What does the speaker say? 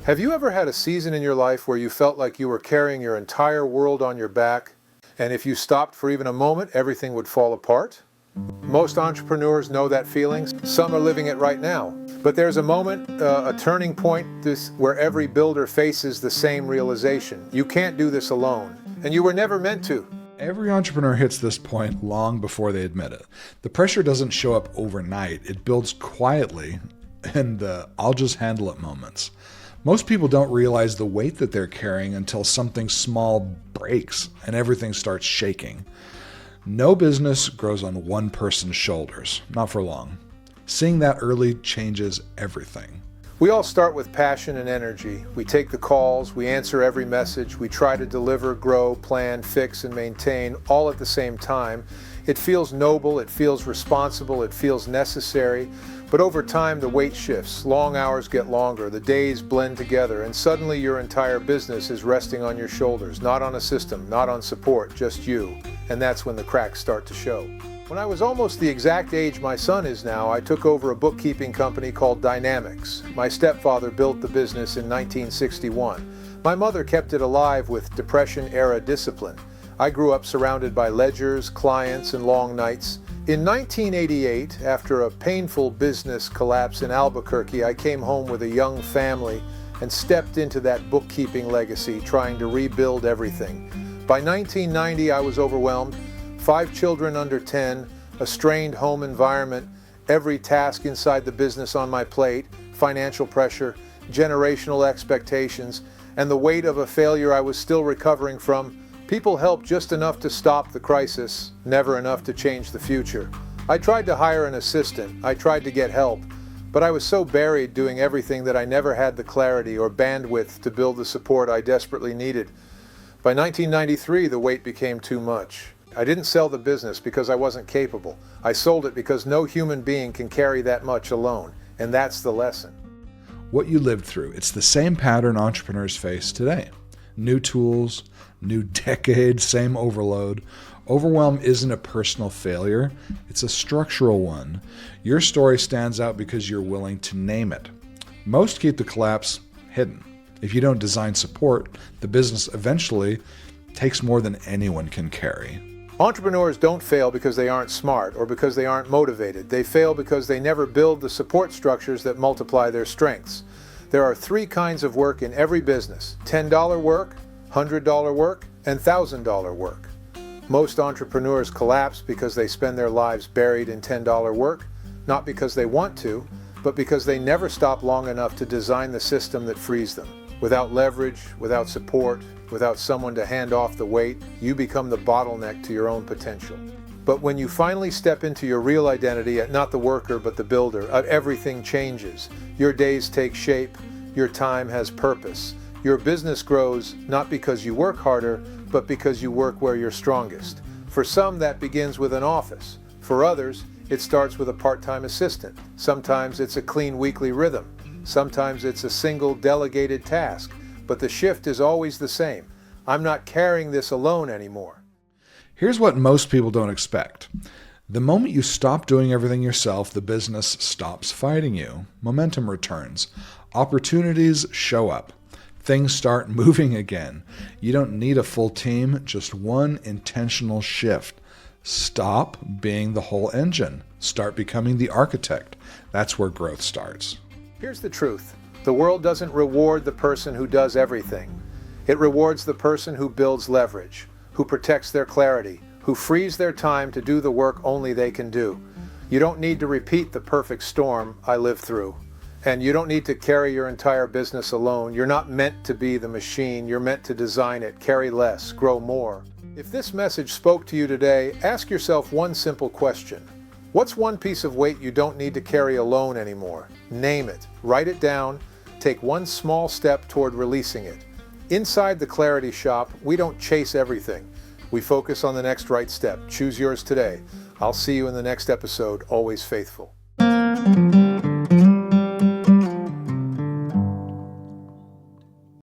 Have you ever had a season in your life where you felt like you were carrying your entire world on your back, and if you stopped for even a moment, everything would fall apart? Most entrepreneurs know that feeling. Some are living it right now. But there's a moment, a turning point, where every builder faces the same realization. You can't do this alone, and you were never meant to. Every entrepreneur hits this point long before they admit it. The pressure doesn't show up overnight. It builds quietly in the I'll just handle it moments. Most people don't realize the weight that they're carrying until something small breaks and everything starts shaking. No business grows on one person's shoulders, not for long. Seeing that early changes everything. We all start with passion and energy. We take the calls, we answer every message, we try to deliver, grow, plan, fix, and maintain all at the same time. It feels noble, it feels responsible, it feels necessary. But over time, the weight shifts, long hours get longer, the days blend together, and suddenly your entire business is resting on your shoulders, not on a system, not on support, just you. And that's when the cracks start to show. When I was almost the exact age my son is now, I took over a bookkeeping company called Dynamics. My stepfather built the business in 1961. My mother kept it alive with Depression-era discipline. I grew up surrounded by ledgers, clients, and long nights. In 1988, after a painful business collapse in Albuquerque, I came home with a young family and stepped into that bookkeeping legacy, trying to rebuild everything. By 1990, I was overwhelmed. 5 children under 10, a strained home environment, every task inside the business on my plate, financial pressure, generational expectations, and the weight of a failure I was still recovering from. People helped just enough to stop the crisis, never enough to change the future. I tried to hire an assistant, I tried to get help, but I was so buried doing everything that I never had the clarity or bandwidth to build the support I desperately needed. By 1993, the weight became too much. I didn't sell the business because I wasn't capable. I sold it because no human being can carry that much alone, and that's the lesson. What you lived through, it's the same pattern entrepreneurs face today. New tools, new decade, same overload. Overwhelm isn't a personal failure, it's a structural one. Your story stands out because you're willing to name it. Most keep the collapse hidden. If you don't design support, the business eventually takes more than anyone can carry. Entrepreneurs don't fail because they aren't smart or because they aren't motivated. They fail because they never build the support structures that multiply their strengths. There are 3 kinds of work in every business: $10 work, $100 work, and $1,000 work. Most entrepreneurs collapse because they spend their lives buried in $10 work, not because they want to, but because they never stop long enough to design the system that frees them. Without leverage, without support, without someone to hand off the weight, you become the bottleneck to your own potential. But when you finally step into your real identity, not the worker but the builder, everything changes. Your days take shape, your time has purpose. Your business grows not because you work harder, but because you work where you're strongest. For some, that begins with an office. For others, it starts with a part-time assistant. Sometimes it's a clean weekly rhythm. Sometimes it's a single delegated task. But the shift is always the same. I'm not carrying this alone anymore. Here's what most people don't expect. The moment you stop doing everything yourself, the business stops fighting you. Momentum returns. Opportunities show up. Things start moving again. You don't need a full team, just one intentional shift. Stop being the whole engine. Start becoming the architect. That's where growth starts. Here's the truth. The world doesn't reward the person who does everything. It rewards the person who builds leverage, who protects their clarity, who frees their time to do the work only they can do. You don't need to repeat the perfect storm I lived through. And you don't need to carry your entire business alone. You're not meant to be the machine. You're meant to design it, carry less, grow more. If this message spoke to you today, ask yourself one simple question. What's one piece of weight you don't need to carry alone anymore? Name it, write it down, take one small step toward releasing it. Inside the Clarity Shop, we don't chase everything. We focus on the next right step. Choose yours today. I'll see you in the next episode. Always faithful.